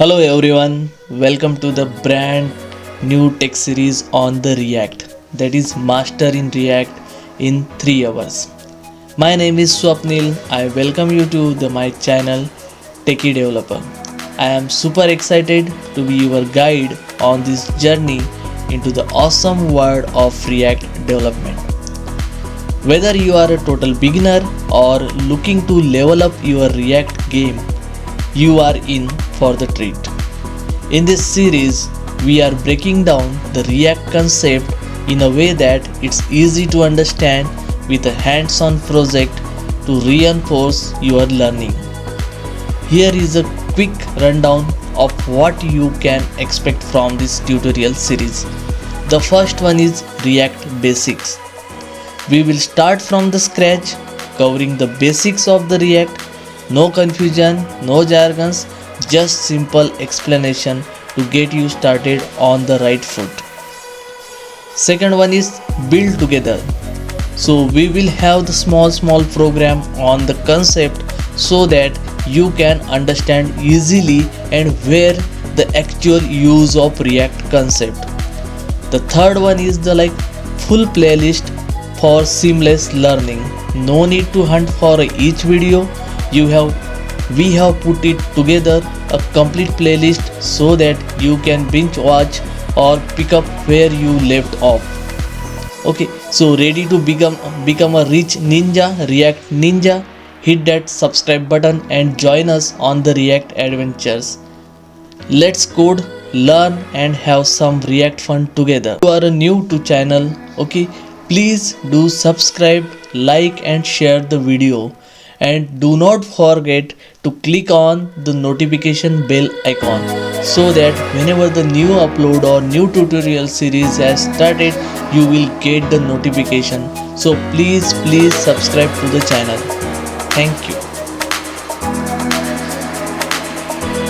Hello everyone, welcome to the brand new tech series on the React, that is Master in React in 3 hours. My name is Swapnil. I welcome you to my channel TechieDeveloper. I am super excited to be your guide on this journey into the awesome world of React development. Whether you are a total beginner or looking to level up your React game, you are in for the treat. In this series, we are breaking down the React concept in a way that it's easy to understand with a hands-on project to reinforce your learning. Here is a quick rundown of what you can expect from this tutorial series. The first one is React Basics. We will start from the scratch, covering the basics of the React. No confusion, no jargons, just simple explanation to get you started on the right foot. Second one is build together. So we will have the small program on the concept so that you can understand easily and where the actual use of React concept. The third one is the full playlist for seamless learning. No need to hunt for each video. We have put it together a complete playlist so that you can binge watch or pick up where you left off. Okay, so ready to become a rich ninja, React ninja? Hit that subscribe button and join us on the React adventures. Let's code, learn and have some React fun together. If you are new to channel, okay, please do subscribe, like and share the video. And do not forget to click on the notification bell icon so that whenever the new upload or new tutorial series has started, you will get the notification. So please subscribe to the channel. Thank you.